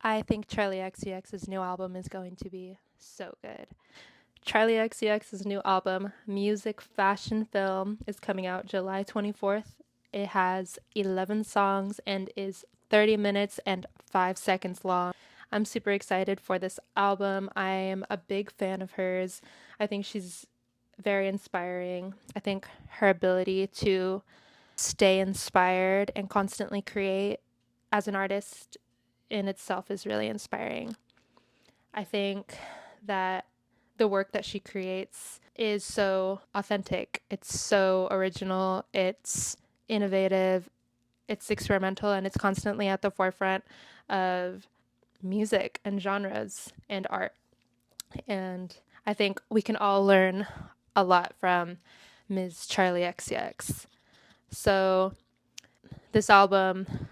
I think charlixcx's new album is going to be so good. charlixcx's new album, Music Fashion Film, is coming out July 24th. It has 11 songs and is 30 minutes and 5 seconds long. I'm super excited for this album. I am a big fan of hers. I think she's very inspiring. I think her ability to stay inspired and constantly create as an artist in itself is really inspiring. I think that the work that she creates is so authentic. It's so original. It's innovative. It's experimental, and it's constantly at the forefront of music and genres and art. And I think we can all learn a lot from Ms. charlixcx. So this album,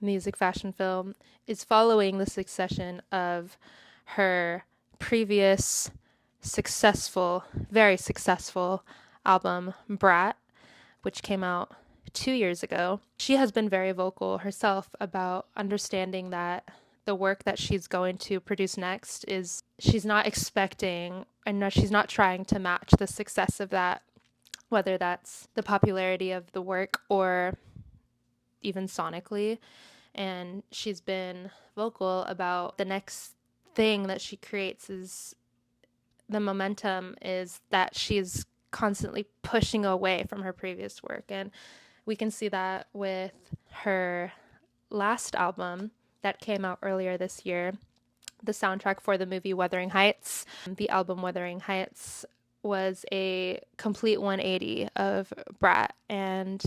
Music Fashion Film, is following the succession of her previous successful, very successful album, Brat, which came out 2 years ago. She has been very vocal herself about understanding that the work that she's going to produce next is she's not expecting and she's not trying to match the success of that, whether that's the popularity of the work or even sonically. And she's been vocal about the next thing that she creates is the momentum is that she's constantly pushing away from her previous work. And we can see that with her last album that came out earlier this year, the soundtrack for the movie Wuthering Heights. The album Wuthering Heights was a complete 180 of Brat, and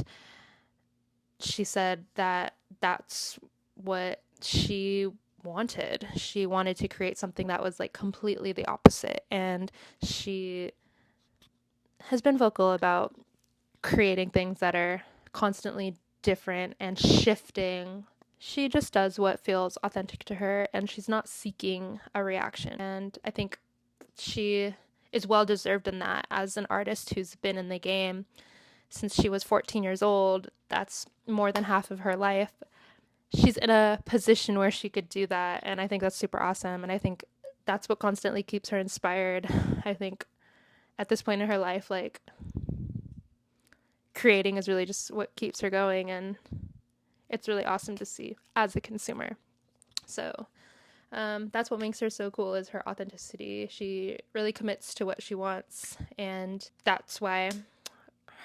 she said that that's what she wanted. She wanted to create something that was like completely the opposite, and she has been vocal about creating things that are constantly different and shifting. She just does what feels authentic to her, and she's not seeking a reaction. And I think she is well deserved in that as an artist who's been in the game since she was 14 years old. That's more than half of her life. She's in a position where she could do that, and I think that's super awesome. And I think that's what constantly keeps her inspired. I think at this point in her life, like, creating is really just what keeps her going, and it's really awesome to see as a consumer. So that's what makes her so cool, is her authenticity. She really commits to what she wants, and that's why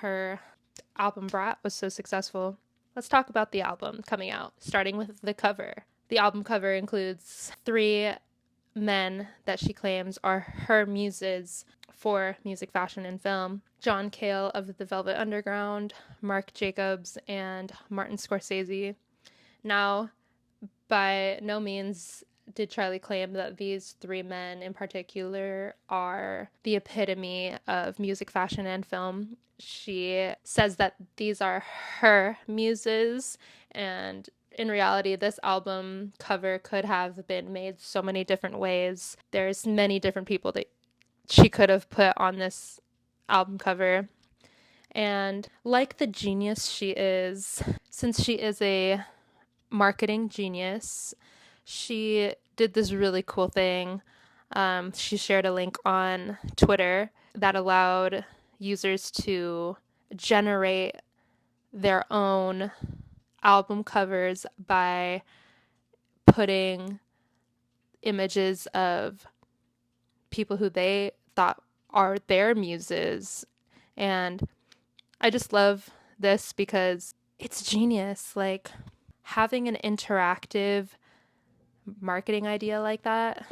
her album Brat was so successful. Let's talk about the album coming out, starting with the cover. The album cover includes 3 men that she claims are her muses for music, fashion, and film: John Cale of the Velvet Underground, Marc Jacobs, and Martin Scorsese. Now, by no means did Charlie claim that these 3 men in particular are the epitome of music, fashion, and film. She says that these are her muses, and in reality, this album cover could have been made so many different ways. There's many different people that she could have put on this album cover. And like the genius she is, since she is a marketing genius, she did this really cool thing. She shared a link on Twitter that allowed users to generate their own album covers by putting images of people who they thought are their muses. And I just love this because it's genius. Like, having an interactive marketing idea like that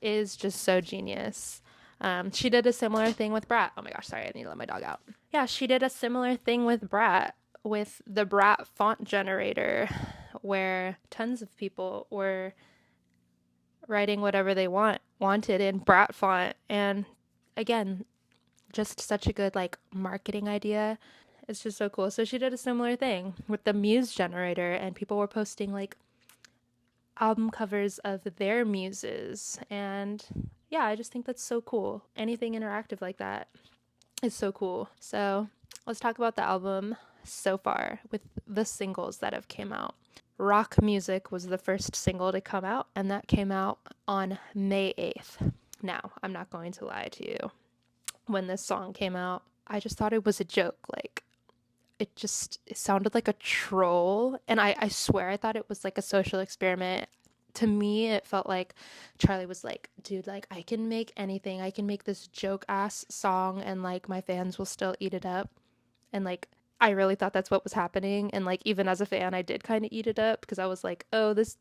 is just so genius. She did a similar thing with Brat. Oh my gosh, sorry, I need to let my dog out. Yeah, she did a similar thing with Brat, with the Brat font generator, where tons of people were writing whatever they wanted in Brat font. And again, just such a good like marketing idea. It's just so cool. So she did a similar thing with the Muse generator, and people were posting like album covers of their muses. And yeah, I just think that's so cool. Anything interactive like that is so cool. So let's talk about the album so far with the singles that have came out. Rock Music was the first single to come out, and that came out on May 8th. Now, I'm not going to lie to you. When this song came out, I just thought it was a joke. Like, it sounded like a troll, and I swear I thought it was like a social experiment. To me, it felt like Charlie was like, dude, like, I can make anything. I can make this joke ass song, and like my fans will still eat it up. And like, I really thought that's what was happening. And like, even as a fan, I did kind of eat it up because I was like, oh, this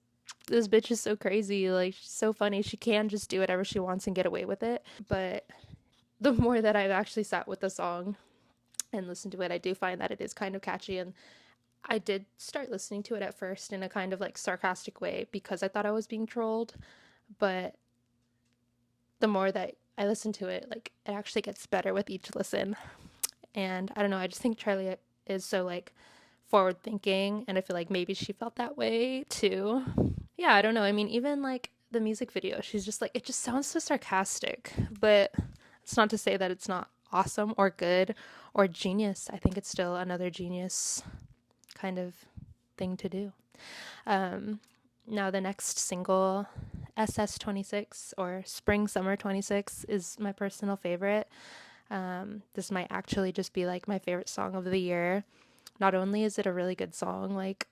bitch is so crazy. Like, she's so funny. She can just do whatever she wants and get away with it. But the more that I've actually sat with the song and listened to it, I do find that it is kind of catchy. And I did start listening to it at first in a kind of like sarcastic way because I thought I was being trolled. But the more that I listen to it, like, it actually gets better with each listen. And I don't know, I just think Charlie is so like forward thinking, and I feel like maybe she felt that way too. Yeah, I don't know. I mean, even like the music video, she's just like, it just sounds so sarcastic, but it's not to say that it's not awesome or good or genius. I think it's still another genius kind of thing to do. Now the next single, SS26 or Spring Summer 26, is my personal favorite. This might actually just be like my favorite song of the year. Not only is it a really good song, like,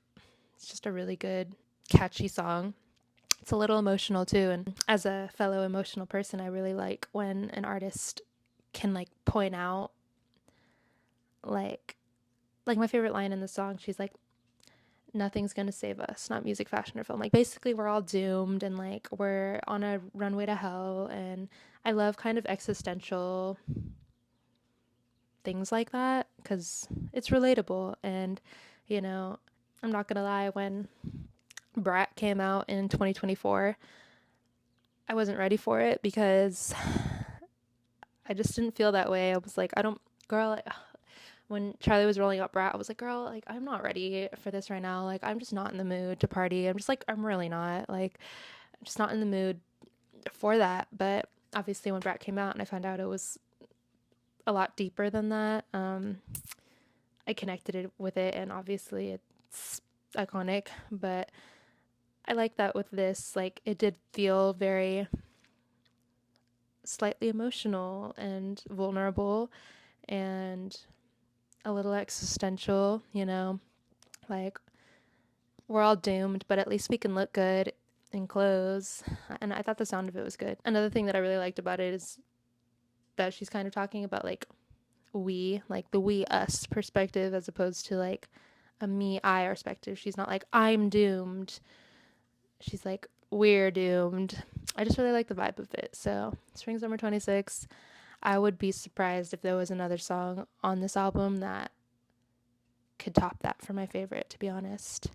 it's just a really good, catchy song. It's a little emotional too. And as a fellow emotional person, I really like when an artist can like point out like my favorite line in the song, she's like, nothing's gonna save us, not music, fashion, or film. Like, basically we're all doomed, and like we're on a runway to hell. And I love kind of existential things like that because it's relatable. And you know, I'm not gonna lie, when Brat came out in 2024, I wasn't ready for it because I just didn't feel that way. I was like, I don't, girl, when Charlie was rolling out Brat, I was like, girl, like, I'm not ready for this right now. Like, I'm just not in the mood to party. I'm just like, I'm really not. Like, I'm just not in the mood for that. But obviously when Brat came out and I found out it was a lot deeper than that, I connected it with it, and obviously it's iconic. But I like that with this, like, it did feel very slightly emotional and vulnerable and a little existential, you know, like, we're all doomed, but at least we can look good in clothes. And I thought the sound of it was good. Another thing that I really liked about it is that she's kind of talking about like we, like the we us perspective, as opposed to like a me I perspective. She's not like, I'm doomed. She's like, we're doomed. I just really like the vibe of it. So Spring Summer 26, I would be surprised if there was another song on this album that could top that for my favorite, to be honest.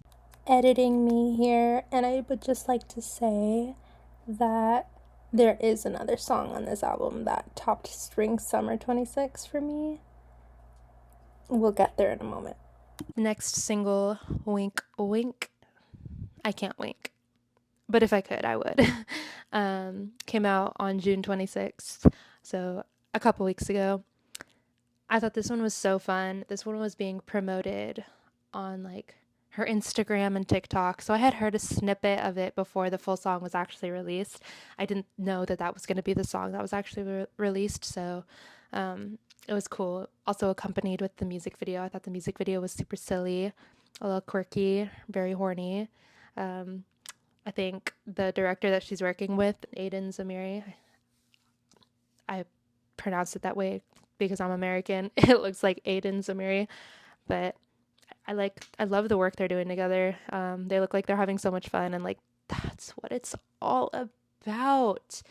Editing me here, and I would just like to say that there is another song on this album that topped Spring Summer 26 for me. We'll get there in a moment. Next single, Wink Wink. I can't wink, but if I could, I would. Came out on June 26th, so a couple weeks ago. I thought this one was so fun. This one was being promoted on like her Instagram and TikTok. So I had heard a snippet of it before the full song was actually released. I didn't know that that was going to be the song that was actually released. So it was cool. Also accompanied with the music video. I thought the music video was super silly, a little quirky, very horny. I think the director that she's working with, Aiden Zamiri, I pronounced it that way because I'm American. It looks like Aiden Zamiri, but I love the work they're doing together. They look like they're having so much fun, and like, that's what it's all about.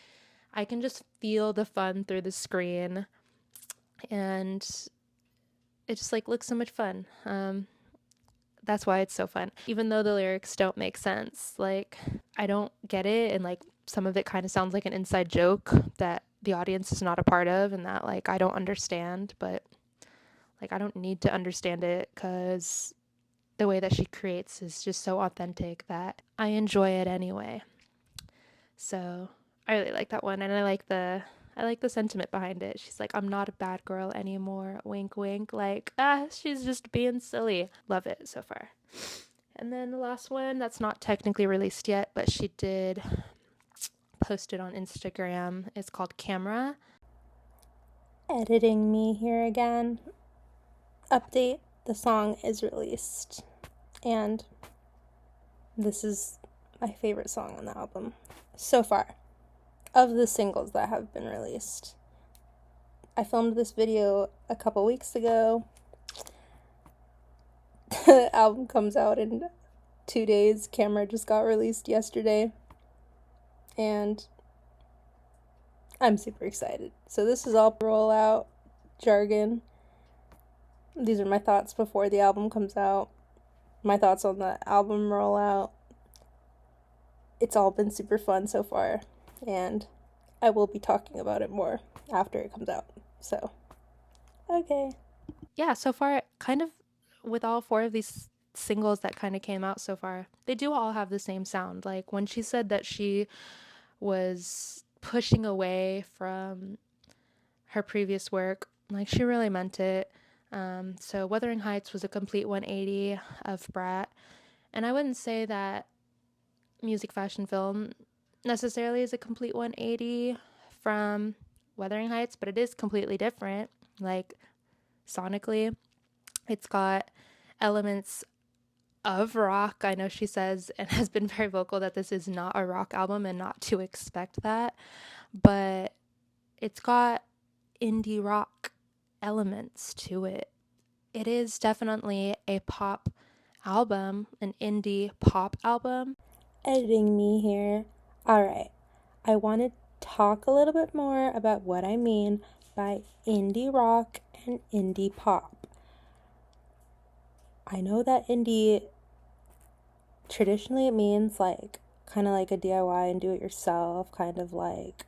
I can just feel the fun through the screen, and it just like looks so much fun. That's why it's so fun. Even though the lyrics don't make sense, like, I don't get it, and like some of it kind of sounds like an inside joke that the audience is not a part of, and that like I don't understand, but like I don't need to understand it because the way that she creates is just so authentic that I enjoy it anyway. So I really like that one, and I like the sentiment behind it. She's like, I'm not a bad girl anymore, wink wink, like, she's just being silly. Love it so far. And then the last one that's not technically released yet, but she did post it on Instagram. It's called Camera. Editing me here again. Update, the song is released. And this is my favorite song on the album so far, of the singles that have been released. I filmed this video a couple weeks ago. The album comes out in 2 days. Camera just got released yesterday. And I'm super excited. So this is all rollout jargon. These are my thoughts before the album comes out. My thoughts on the album rollout. It's all been super fun so far, and I will be talking about it more after it comes out. So, okay. Yeah, so far, kind of with all 4 of these singles that kind of came out so far, they do all have the same sound. Like when she said that she was pushing away from her previous work, like she really meant it. So Wuthering Heights was a complete 180 of Brat, and I wouldn't say that Music Fashion Film necessarily is a complete 180 from Wuthering Heights, but it is completely different. Like sonically, it's got elements of rock. I know she says and has been very vocal that this is not a rock album and not to expect that, but it's got indie rock elements to it. It is definitely a pop album, an indie pop album. Editing me here. Alright, I want to talk a little bit more about what I mean by indie rock and indie pop. I know that indie, traditionally it means like kind of like a DIY and do it yourself, kind of like,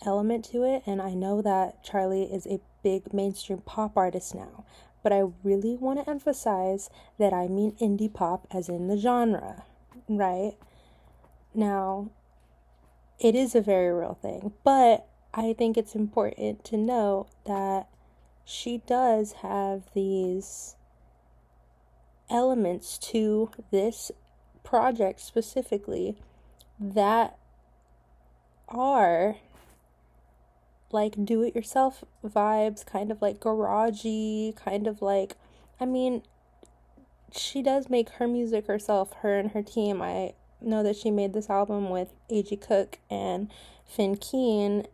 element to it. And I know that Charli is a big mainstream pop artist now, but I really want to emphasize that I mean indie pop as in the genre, right? Now, it is a very real thing, but I think it's important to note that she does have these elements to this project specifically that are like do-it-yourself vibes, kind of like garagey, kind of like, she does make her music herself, her and her team. I know that she made this album with A.G. Cook and Finn Keen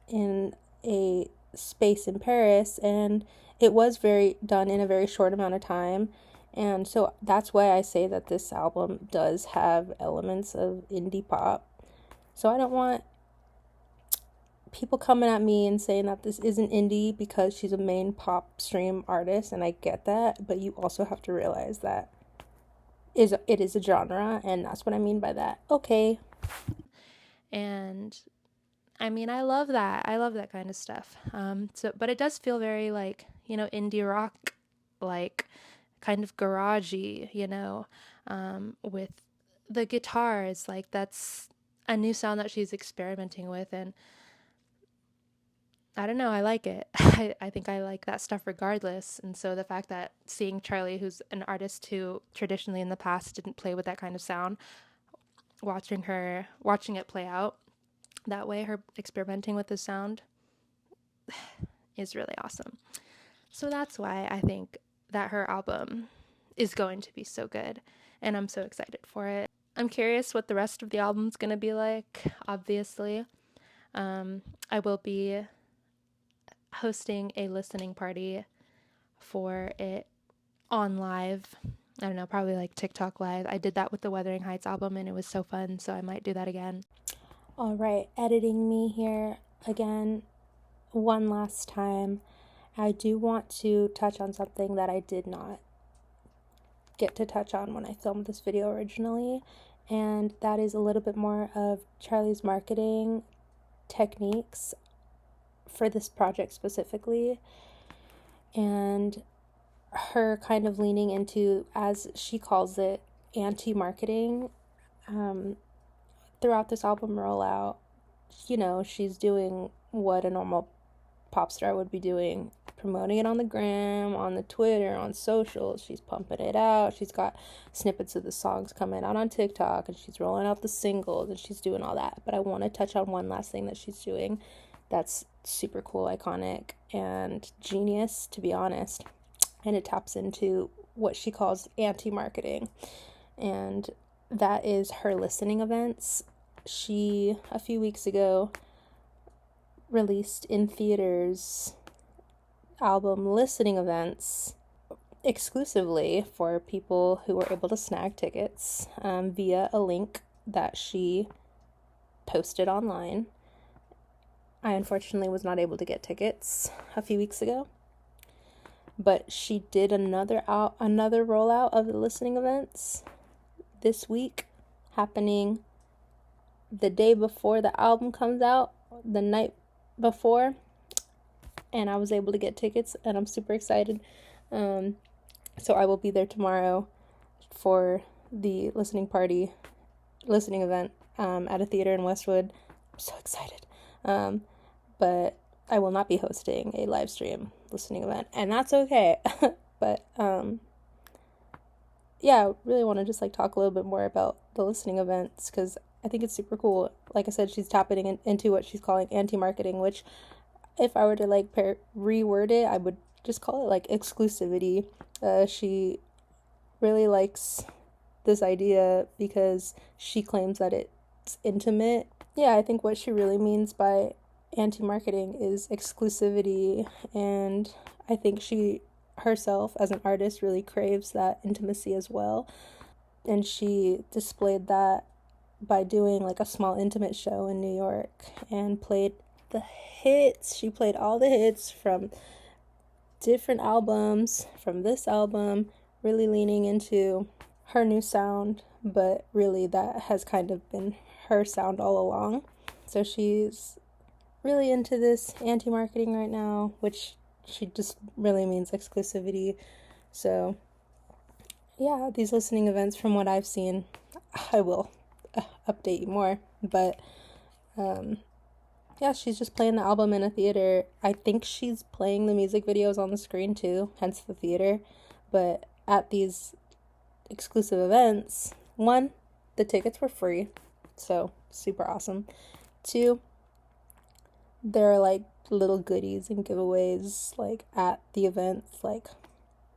in a space in Paris, and it was done in a very short amount of time. And so that's why I say that this album does have elements of indie pop. So I don't want people coming at me and saying that this isn't indie because she's a main pop stream artist, and I get that, but you also have to realize that it is a genre, and that's what I mean by that. Okay. And I mean, I love that. I love that kind of stuff. But it does feel very like, indie rock, like kind of garagey, with the guitars. Like that's a new sound that she's experimenting with, and I don't know, I like it. I think I like that stuff regardless. And so the fact that seeing Charli, who's an artist who traditionally in the past didn't play with that kind of sound, watching it play out that way, her experimenting with the sound, is really awesome. So that's why I think that her album is going to be so good, and I'm so excited for it. I'm curious what the rest of the album's going to be like, obviously. I will be hosting a listening party for it on live. I don't know, probably like TikTok live. I did that with the Wuthering Heights album and it was so fun, so I might do that again. All right, editing me here again one last time. I do want to touch on something that I did not get to touch on when I filmed this video originally, and that is a little bit more of Charli's marketing techniques for this project specifically, and her kind of leaning into, as she calls it, anti-marketing throughout this album rollout. She's doing what a normal pop star would be doing promoting it on the gram, on the Twitter, on socials. She's pumping it out. She's got snippets of the songs coming out on TikTok, and she's rolling out the singles, and she's doing all that. But I want to touch on one last thing that she's doing that's super cool, iconic, and genius, to be honest. And it taps into what she calls anti-marketing. And that is her listening events. She, a few weeks ago, released in theaters album listening events exclusively for people who were able to snag tickets via a link that she posted online. I unfortunately was not able to get tickets a few weeks ago, but she did another rollout of the listening events this week, happening the day before the album comes out, the night before, and I was able to get tickets, and I'm super excited. So I will be there tomorrow for the listening event at a theater in Westwood. I'm so excited. But I will not be hosting a live stream listening event, and that's okay. But yeah, I really want to just talk a little bit more about the listening events, because I think it's super cool. Like I said, she's tapping into what she's calling anti-marketing, which if I were to reword it, I would just call it exclusivity. She really likes this idea because she claims that it's intimate. Yeah, I think what she really means by anti-marketing is exclusivity, and I think she herself as an artist really craves that intimacy as well. And she displayed that by doing a small intimate show in New York and played the hits. She played all the hits from different albums, from this album, really leaning into her new sound, but really that has kind of been her sound all along. So she's really into this anti-marketing right now, which she just really means exclusivity. So yeah, these listening events, from what I've seen, I will update you more, but yeah, she's just playing the album in a theater. I think she's playing the music videos on the screen too, hence the theater. But at these exclusive events, one, the tickets were free, so super awesome. Two, there are little goodies and giveaways at the events,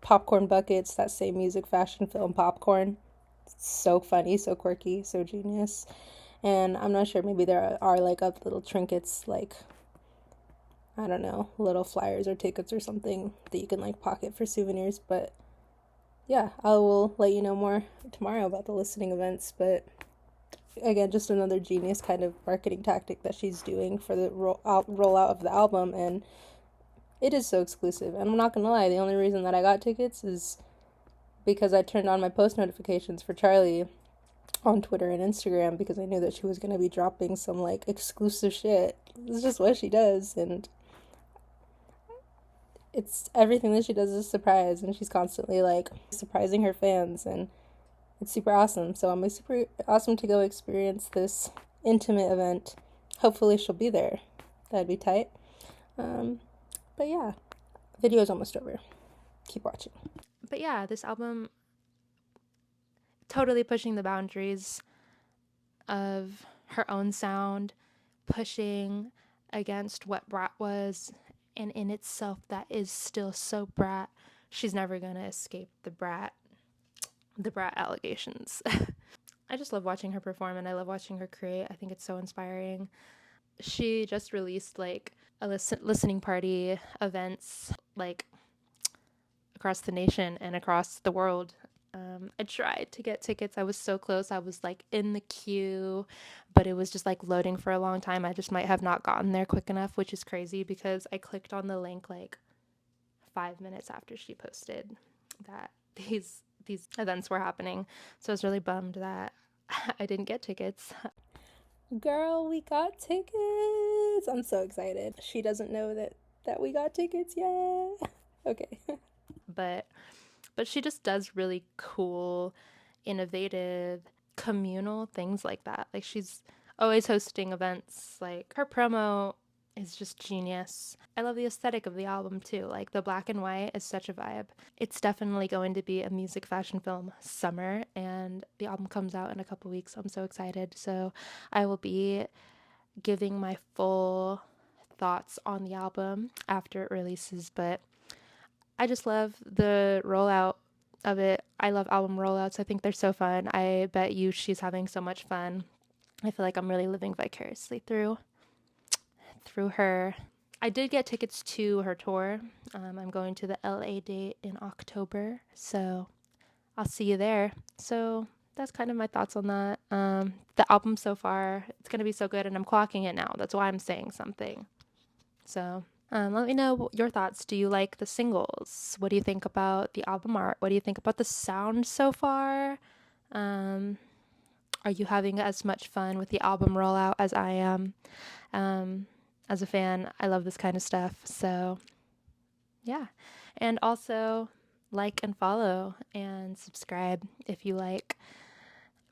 popcorn buckets that say music, fashion, film, popcorn. It's so funny, so quirky, so genius. And I'm not sure, maybe there are little trinkets, I don't know, little flyers or tickets or something that you can pocket for souvenirs. But yeah, I will let you know more tomorrow about the listening events. But again, just another genius kind of marketing tactic that she's doing for the rollout of the album. And it is so exclusive. And I'm not gonna lie, the only reason that I got tickets is because I turned on my post notifications for Charlie on Twitter and Instagram, because I knew that she was going to be dropping some exclusive shit. It's just what she does, and it's everything that she does is a surprise, and she's constantly surprising her fans, and it's super awesome. So I'm super awesome to go experience this intimate event. Hopefully she'll be there. That'd be tight. But yeah, video's almost over. Keep watching. But yeah, this album totally pushing the boundaries of her own sound, pushing against what Brat was, and in itself that is still so Brat. She's never gonna escape the Brat allegations. I just love watching her perform, and I love watching her create. I think it's so inspiring. She just released a listening party events across the nation and across the world. I tried to get tickets. I was so close. I was in the queue, but it was just loading for a long time. I just might have not gotten there quick enough, which is crazy because I clicked on the link 5 minutes after she posted that these events were happening. So I was really bummed that I didn't get tickets. Girl, we got tickets. I'm so excited. She doesn't know that we got tickets yet. Okay. But she just does really cool, innovative, communal things like that. She's always hosting events. Her promo is just genius. I love the aesthetic of the album too. Like the black and white is such a vibe. It's definitely going to be a music fashion film summer, and the album comes out in a couple weeks. I'm so excited. So I will be giving my full thoughts on the album after it releases, but I just love the rollout of it. I love album rollouts. I think they're so fun. I bet you she's having so much fun. I feel like I'm really living vicariously through her. I did get tickets to her tour. I'm going to the LA date in October, so I'll see you there. So that's kind of my thoughts on that. The album so far, it's gonna be so good, and I'm clocking it now. That's why I'm saying something. So let me know your thoughts. Do you like the singles? What do you think about the album art? What do you think about the sound so far? Um, are you having as much fun with the album rollout as I am? As a fan, I love this kind of stuff. So, yeah. And also, like and follow and subscribe if you like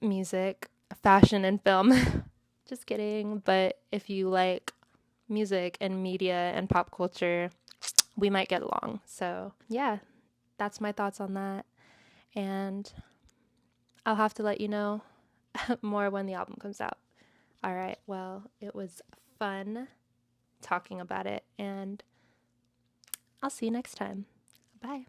music, fashion, and film. Just kidding. But if you like music and media and pop culture, we might get along. So, yeah, that's my thoughts on that. And I'll have to let you know more when the album comes out. All right. Well, it was fun talking about it, and I'll see you next time. Bye.